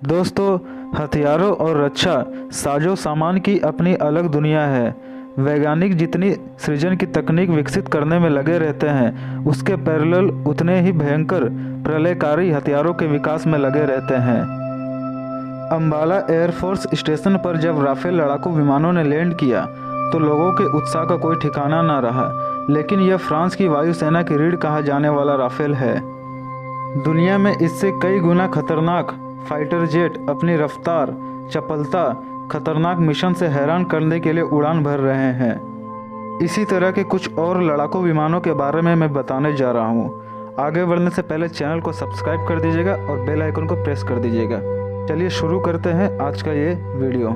दोस्तों, हथियारों और रक्षा साजो सामान की अपनी अलग दुनिया है। वैज्ञानिक जितनी सृजन की तकनीक विकसित करने में लगे रहते हैं, उसके पैरेलल उतने ही भयंकर प्रलयकारी हथियारों के विकास में लगे रहते हैं। अंबाला एयरफोर्स स्टेशन पर जब राफेल लड़ाकू विमानों ने लैंड किया तो लोगों के उत्साह का कोई ठिकाना न रहा। लेकिन यह फ्रांस की वायुसेना की रीढ़ कहा जाने वाला राफेल है। दुनिया में इससे कई गुना खतरनाक फाइटर जेट अपनी रफ्तार, चपलता, खतरनाक मिशन से हैरान करने के लिए उड़ान भर रहे हैं। इसी तरह के कुछ और लड़ाकू विमानों के बारे में मैं बताने जा रहा हूँ। आगे बढ़ने से पहले चैनल को सब्सक्राइब कर दीजिएगा और बेल आइकन को प्रेस कर दीजिएगा। चलिए शुरू करते हैं आज का ये वीडियो।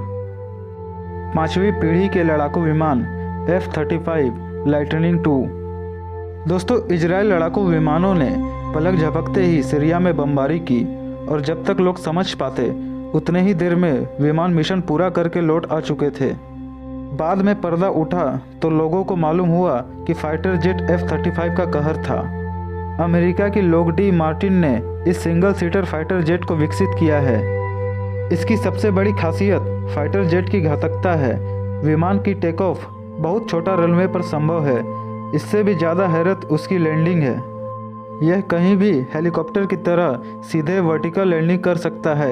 5वीं पीढ़ी के लड़ाकू विमान F-35 लाइटनिंग II। दोस्तों, इजराइल लड़ाकू विमानों ने पलक झपकते ही सीरिया में बमबारी की और जब तक लोग समझ पाते उतने ही देर में विमान मिशन पूरा करके लौट आ चुके थे। बाद में पर्दा उठा तो लोगों को मालूम हुआ कि फाइटर जेट F-35 का कहर था। अमेरिका की लॉकहीड मार्टिन ने इस सिंगल सीटर फाइटर जेट को विकसित किया है। इसकी सबसे बड़ी खासियत फाइटर जेट की घातकता है। विमान की टेक ऑफ बहुत छोटा रनवे पर संभव है। इससे भी ज़्यादा हैरत उसकी लैंडिंग है। यह कहीं भी हेलीकॉप्टर की तरह सीधे वर्टिकल लैंडिंग कर सकता है।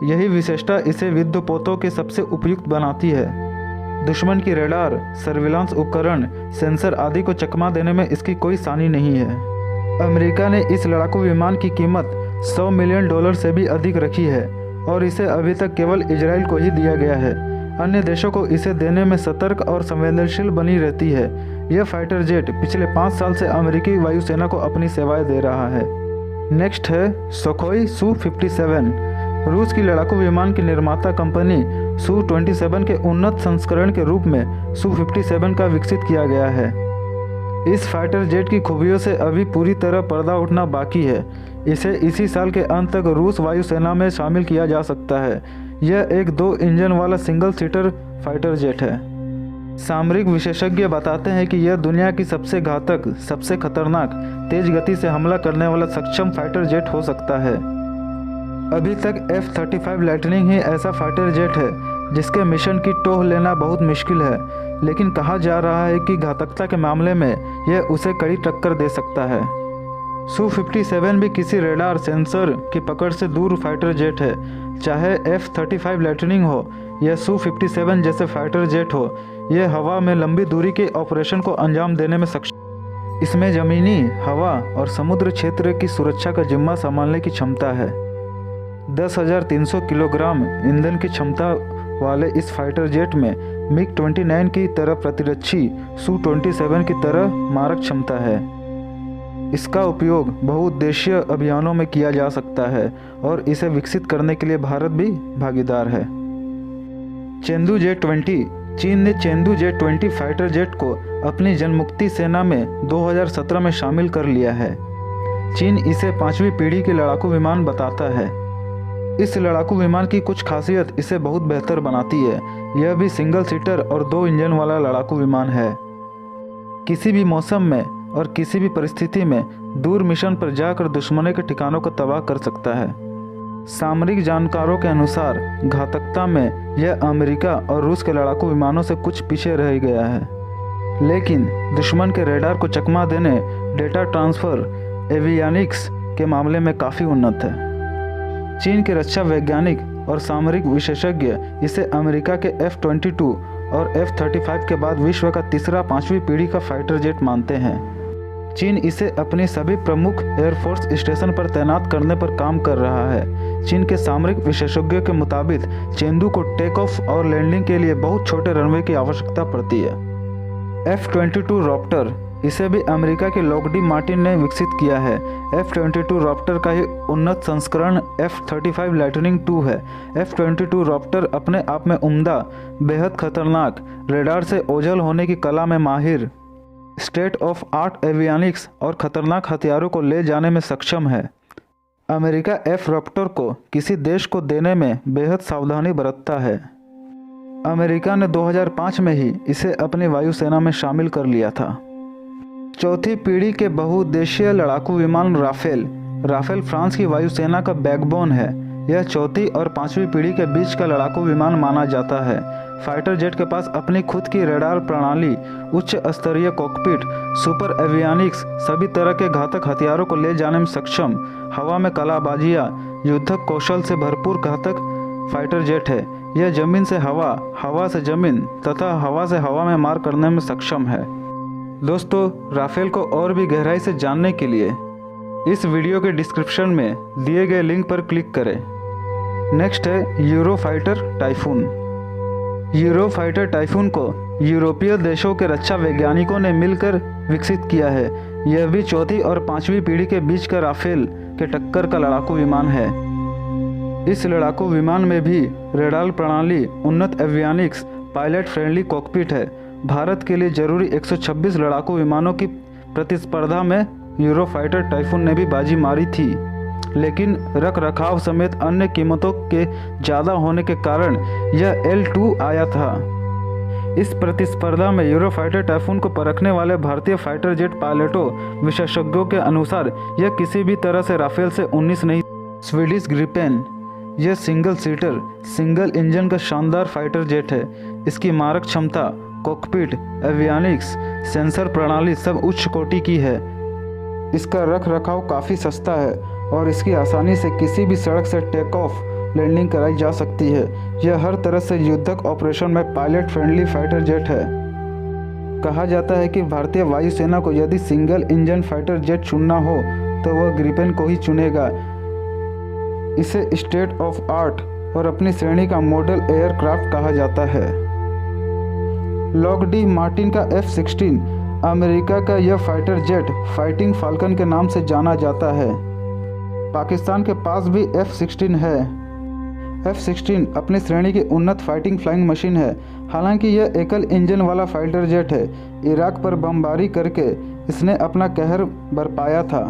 यही विशेषता इसे युद्धपोतों के सबसे उपयुक्त बनाती है। दुश्मन की रडार, सर्विलांस उपकरण, सेंसर आदि को चकमा देने में इसकी कोई सानी नहीं है। अमेरिका ने इस लड़ाकू विमान की कीमत $100 मिलियन से भी अधिक रखी है और इसे अभी तक केवल इजराइल को ही दिया गया है। अन्य देशों को इसे देने में सतर्क और संवेदनशील बनी रहती है। यह फाइटर जेट पिछले 5 साल से अमेरिकी वायुसेना को अपनी सेवाएं दे रहा है। नेक्स्ट है सुखोई Su-57। रूस की लड़ाकू विमान की निर्माता कंपनी Su-27 के उन्नत संस्करण के रूप में Su-57 का विकसित किया गया है। इस फाइटर जेट की खूबियों से अभी पूरी तरह पर्दा उठना बाकी है। इसे इसी साल के अंत तक रूस वायुसेना में शामिल किया जा सकता है। यह एक 2 इंजन वाला सिंगल सीटर फाइटर जेट है। सामरिक विशेषज्ञ बताते हैं कि यह दुनिया की सबसे घातक, सबसे खतरनाक, तेज गति से हमला करने वाला सक्षम फाइटर जेट हो सकता है। अभी तक F-35 लाइटनिंग ही ऐसा फाइटर जेट है जिसके मिशन की टोह लेना बहुत मुश्किल है, लेकिन कहा जा रहा है कि घातकता के मामले में यह उसे कड़ी टक्कर दे सकता है। Su-57 भी किसी रेडार सेंसर की पकड़ से दूर फाइटर जेट है। चाहे F-35 लाइटनिंग हो या Su-57 जैसे फाइटर जेट हो, यह हवा में लंबी दूरी के ऑपरेशन को अंजाम देने में सक्षम। इसमें ज़मीनी, हवा और समुद्र क्षेत्र की सुरक्षा का जिम्मा संभालने की क्षमता है। 10,300 किलोग्राम ईंधन की क्षमता वाले इस फाइटर जेट में MiG-29 की तरह प्रतिरक्षी Su-27 की तरह मारक क्षमता है। इसका उपयोग बहुउद्देशीय अभियानों में किया जा सकता है और इसे विकसित करने के लिए भारत भी भागीदार है। चेंदू J-20। चीन ने चेंदू J-20 फाइटर जेट को अपनी जनमुक्ति सेना में 2017 में शामिल कर लिया है। चीन इसे 5वीं पीढ़ी के लड़ाकू विमान बताता है। इस लड़ाकू विमान की कुछ खासियत इसे बहुत बेहतर बनाती है। यह भी सिंगल सीटर और 2 इंजन वाला लड़ाकू विमान है। किसी भी मौसम में और किसी भी परिस्थिति में दूर मिशन पर जाकर दुश्मनों के ठिकानों को तबाह कर सकता है। सामरिक जानकारों के अनुसार घातकता में यह अमेरिका और रूस के लड़ाकू विमानों से कुछ पीछे रह गया है, लेकिन दुश्मन के रडार को चकमा देने, डेटा ट्रांसफ़र, एवियानिक्स के मामले में काफ़ी उन्नत है। चीन के रक्षा वैज्ञानिक और सामरिक विशेषज्ञ इसे अमेरिका के F-22 और F-35 के बाद विश्व का तीसरा 5वीं पीढ़ी का फाइटर जेट मानते हैं। चीन इसे अपनी सभी प्रमुख एयरफोर्स स्टेशन पर तैनात करने पर काम कर रहा है। चीन के सामरिक विशेषज्ञों के मुताबिक चेंदू को टेक ऑफ और लैंडिंग के लिए बहुत छोटे रनवे की आवश्यकता पड़ती है। F-22 रॉप्टर, इसे भी अमेरिका के लॉकहीड मार्टिन ने विकसित किया है। F-22 रॉप्टर का ही उन्नत संस्करण F-35 लाइटनिंग II है। F-22 रॉप्टर अपने आप में उम्दा, बेहद खतरनाक, रेडार से ओझल होने की कला में माहिर, स्टेट ऑफ आर्ट एवियानिक्स और खतरनाक हथियारों को ले जाने में सक्षम है। अमेरिका F रॉप्टर को किसी देश को देने में बेहद सावधानी बरतता है। अमेरिका ने 2005 में ही इसे अपनी वायुसेना में शामिल कर लिया था। 4थी पीढ़ी के बहुउद्देशीय लड़ाकू विमान राफेल फ्रांस की वायुसेना का बैकबोन है। यह चौथी और पांचवी पीढ़ी के बीच का लड़ाकू विमान माना जाता है। फाइटर जेट के पास अपनी खुद की रडार प्रणाली, उच्च स्तरीय कॉकपिट, सुपर एवियनिक्स, सभी तरह के घातक हथियारों को ले जाने में सक्षम, हवा में कलाबाजियाँ, युद्धक कौशल से भरपूर घातक फाइटर जेट है। यह जमीन से हवा, हवा से जमीन तथा हवा से हवा में मार करने में सक्षम है। दोस्तों, राफेल को और भी गहराई से जानने के लिए इस वीडियो के डिस्क्रिप्शन में दिए गए लिंक पर क्लिक करें। नेक्स्ट है यूरोफाइटर टाइफून। यूरोफाइटर टाइफून को यूरोपीय देशों के रक्षा वैज्ञानिकों ने मिलकर विकसित किया है। यह भी चौथी और पांचवी पीढ़ी के बीच का राफेल के टक्कर का लड़ाकू विमान है। इस लड़ाकू विमान में भी रेडार प्रणाली, उन्नत एवियनिक्स, पायलट फ्रेंडली कॉकपिट है। भारत के लिए जरूरी 126 लड़ाकू विमानों की प्रतिस्पर्धा में यूरोफाइटर टाइफून ने भी बाजी मारी थी, लेकिन रख रखाव समेत अन्य कीमतों के ज़्यादा होने के कारण यह L2 आया था। इस प्रतिस्पर्धा में यूरोफाइटर टाइफून को परखने वाले भारतीय फाइटर जेट पायलटों विशेषज्ञों के अनुसार यह किसी भी तरह से राफेल से 19 नहीं। स्वीडिश ग्रिपेन, यह सिंगल सीटर, सिंगल इंजन का शानदार फाइटर जेट है। इसकी मारक क्षमता, कॉकपिट, एवियनिक्स, सेंसर प्रणाली सब उच्च कोटि की है। इसका रख रखाव काफ़ी सस्ता है और इसकी आसानी से किसी भी सड़क से टेक ऑफ, लैंडिंग कराई जा सकती है। यह हर तरह से युद्धक ऑपरेशन में पायलट फ्रेंडली फाइटर जेट है। कहा जाता है कि भारतीय वायुसेना को यदि सिंगल इंजन फाइटर जेट चुनना हो तो वह ग्रिपेन को ही चुनेगा। इसे स्टेट ऑफ आर्ट और अपनी श्रेणी का मॉडल एयरक्राफ्ट कहा जाता है। लॉकहीड मार्टिन का F-16 अमेरिका का यह फाइटर जेट फाइटिंग फाल्कन के नाम से जाना जाता है। पाकिस्तान के पास भी F-16 है। F-16 अपनी श्रेणी की उन्नत फाइटिंग फ्लाइंग मशीन है। हालांकि यह एकल इंजन वाला फाइटर जेट है। इराक पर बमबारी करके इसने अपना कहर बरपाया था।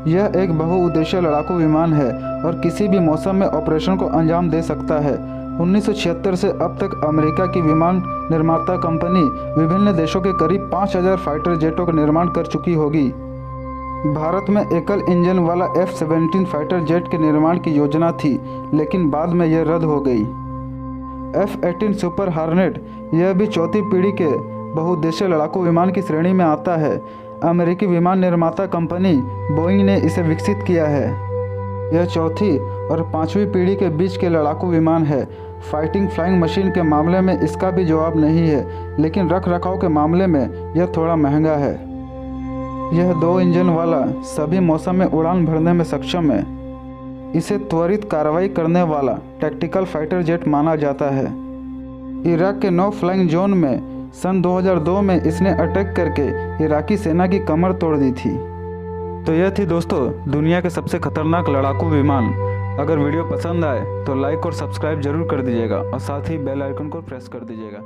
यह एक बहुउद्देशीय लड़ाकू विमान है और किसी भी मौसम में ऑपरेशन को अंजाम दे सकता है। 1976 से अब तक अमेरिका की विमान निर्माता कंपनी विभिन्न देशों के करीब 5000 फाइटर जेटों का निर्माण कर चुकी होगी। भारत में एकल इंजन वाला F-17 फाइटर जेट के निर्माण की योजना थी, लेकिन बाद में यह रद्द हो गई। F-18 सुपर हार्नेट, यह भी चौथी पीढ़ी के बहुउद्देशीय लड़ाकू विमान की श्रेणी में आता है। अमेरिकी विमान निर्माता कंपनी बोइंग ने इसे विकसित किया है। यह चौथी और पांचवी पीढ़ी के बीच के लड़ाकू विमान है। फाइटिंग फ्लाइंग मशीन के मामले में इसका भी जवाब नहीं है, लेकिन रख रखाव के मामले में यह थोड़ा महंगा है। यह 2 इंजन वाला सभी मौसम में उड़ान भरने में सक्षम है। इसे त्वरित कार्रवाई करने वाला टैक्टिकल फाइटर जेट माना जाता है। इराक के नो फ्लाइंग जोन में सन 2002 में इसने अटैक करके इराकी सेना की कमर तोड़ दी थी। तो यह थी दोस्तों दुनिया के सबसे खतरनाक लड़ाकू विमान। अगर वीडियो पसंद आए तो लाइक और सब्सक्राइब जरूर कर दीजिएगा और साथ ही बेल आइकन को प्रेस कर दीजिएगा।